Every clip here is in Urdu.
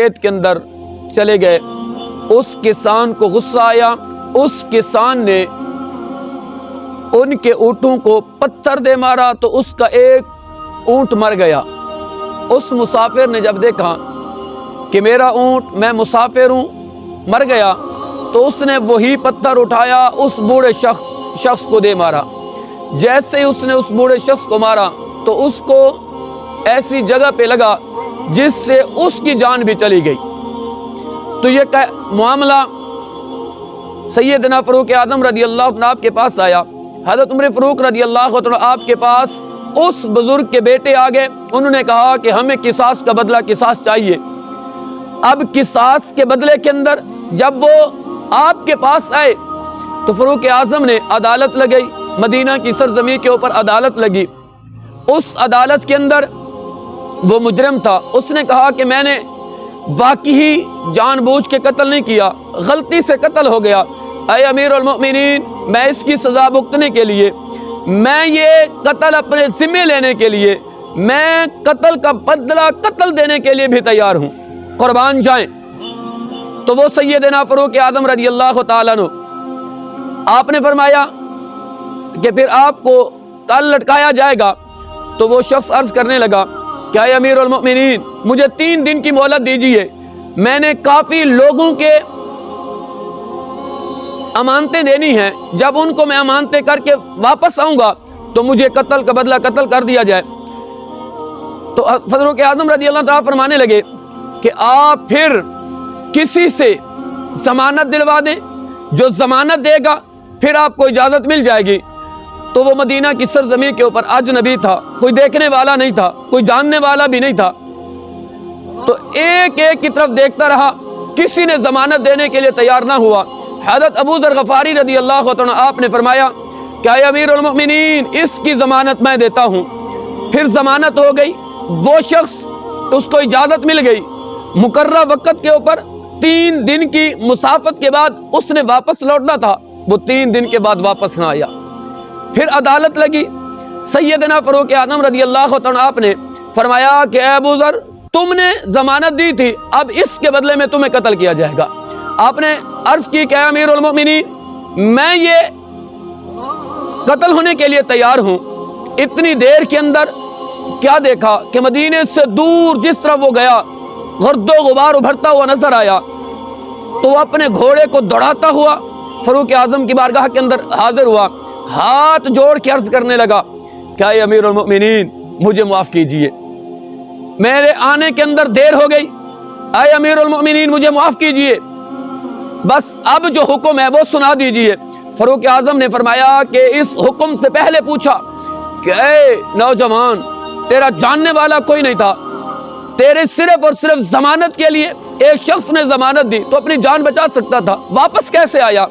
کھیت کے اندر چلے گئے۔ اس کسان کو غصہ آیا، اس کسان نے ان کے اونٹوں کو پتھر دے مارا تو اس کا ایک اونٹ مر گیا۔ اس مسافر نے جب دیکھا کہ میرا اونٹ، میں مسافر ہوں، مر گیا، تو اس نے وہی پتھر اٹھایا، اس بوڑھے شخص کو دے مارا۔ جیسے ہی اس نے اس بوڑھے شخص کو مارا تو اس کو ایسی جگہ پہ لگا جس سے اس کی جان بھی چلی گئی۔ تو یہ معاملہ سیدنا فاروق اعظم رضی اللہ عنہ آپ کے پاس آیا۔ حضرت عمر فاروق رضی اللہ عنہ آپ کے پاس اس بزرگ کے بیٹے آ گئے۔ انہوں نے کہا کہ ہمیں قصاص کا بدلہ، قصاص چاہیے۔ اب قصاص کے بدلے کے اندر جب وہ آپ کے پاس آئے تو فاروق اعظم نے عدالت لگائی، مدینہ کی سرزمین کے اوپر عدالت لگی۔ اس عدالت کے اندر وہ مجرم تھا، اس نے کہا کہ میں نے واقعی جان بوجھ کے قتل نہیں کیا، غلطی سے قتل ہو گیا۔ اے امیر المؤمنین، میں اس کی سزا بھگتنے کے لیے، میں یہ قتل اپنے ذمے لینے کے لیے، میں قتل کا بدلہ قتل دینے کے لیے بھی تیار ہوں، قربان جائیں۔ تو وہ سیدنا فاروق اعظم رضی اللہ تعالیٰ عنہ، آپ نے فرمایا کہ پھر آپ کو کل لٹکایا جائے گا۔ تو وہ شخص عرض کرنے لگا کہ اے امیر المؤمنین، مجھے 3 دن کی مہلت دیجیے، میں نے کافی لوگوں کے امانتیں دینی ہیں، جب ان کو میں امانتیں کر کے واپس آؤں گا تو مجھے قتل کا بدلہ قتل کر دیا جائے۔ تو فاروق اعظم رضی اللہ تعالیٰ فرمانے لگے کہ آپ پھر کسی سے ضمانت دلوا دیں، جو ضمانت دے گا پھر آپ کو اجازت مل جائے گی۔ تو وہ مدینہ کی سرزمین کے اوپر اجنبی تھا، کوئی دیکھنے والا نہیں تھا، کوئی جاننے والا بھی نہیں تھا، تو ایک ایک کی طرف دیکھتا رہا، کسی نے ضمانت دینے کے لیے تیار نہ ہوا۔ حضرت ابو ذر غفاری رضی اللہ عنہ آپ نے فرمایا کہ اے امیر المؤمنین، اس کی ضمانت میں دیتا ہوں۔ پھر ضمانت ہو گئی، وہ شخص اس کو اجازت مل گئی، مقررہ وقت کے اوپر 3 دن کی مسافت کے بعد اس نے واپس لوٹنا تھا، وہ 3 دن کے بعد واپس نہ آیا۔ پھر عدالت لگی، سیدنا فاروق اعظم رضی اللہ عنہ آپ نے فرمایا کہ اے ابو ذر، تم نے ضمانت دی تھی، اب اس کے بدلے میں تمہیں قتل کیا جائے گا۔ آپ نے عرض کی کہ اے امیر المؤمنین، میں یہ قتل ہونے کے لیے تیار ہوں۔ اتنی دیر کے اندر کیا دیکھا کہ مدینے سے دور جس طرح وہ گیا، گرد و غبار ابھرتا ہوا نظر آیا، تو وہ اپنے گھوڑے کو دوڑاتا ہوا فاروق اعظم کی بارگاہ کے اندر حاضر ہوا، ہاتھ جوڑ کے عرض کرنے لگا کہ اے امیر المؤمنین، مجھے معاف کیجئے، میرے آنے کے اندر دیر ہو گئی، اے امیر المؤمنین مجھے معاف کیجئے، بس اب جو حکم ہے وہ سنا دیجئے۔ فاروق اعظم نے فرمایا کہ اس حکم سے پہلے پوچھا کہ اے نوجوان، تیرا جاننے والا کوئی نہیں تھا، تیرے صرف اور صرف ضمانت کے لیے ایک شخص نے ضمانت دی تو اپنی جان بچا سکتا تھا، واپس کیسے آیا؟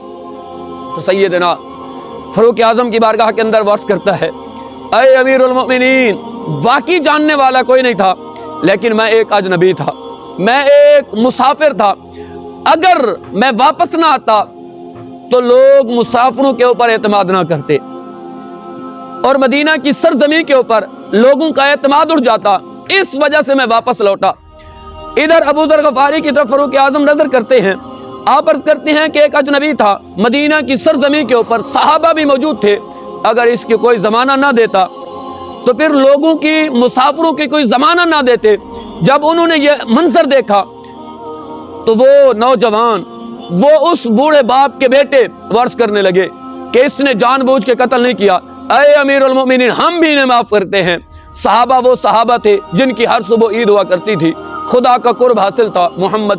تو سیدنا فاروق اعظم کی بارگاہ کے اندر عرض کرتا ہے، اے امیر المؤمنین، واقعی جاننے والا کوئی نہیں تھا، لیکن میں ایک اجنبی تھا، میں ایک مسافر تھا، اگر میں واپس نہ آتا تو لوگ مسافروں کے اوپر اعتماد نہ کرتے اور مدینہ کی سرزمین کے اوپر لوگوں کا اعتماد اٹھ جاتا، اس وجہ سے میں واپس لوٹا۔ ادھر ابو ذر غفاری کی طرف فاروق اعظم نظر کرتے ہیں، آپ عرض کرتے ہیں کہ ایک اجنبی تھا، مدینہ کی سرزمین کے اوپر صحابہ بھی موجود تھے، اگر اس کی کوئی زمانہ نہ دیتا تو پھر لوگوں کی، مسافروں کی کوئی زمانہ نہ دیتے۔ جب انہوں نے یہ منظر دیکھا تو وہ نوجوان، وہ اس بوڑھے باپ کے بیٹے عرض کرنے لگے کہ اس نے جان بوجھ کے قتل نہیں کیا، اے امیر المؤمنین ہم بھی انہیں معاف کرتے ہیں۔ صحابہ وہ صحابہ تھے جن کی ہر صبح عید ہوا کرتی تھی، خدا کا قرب حاصل تھا، محمد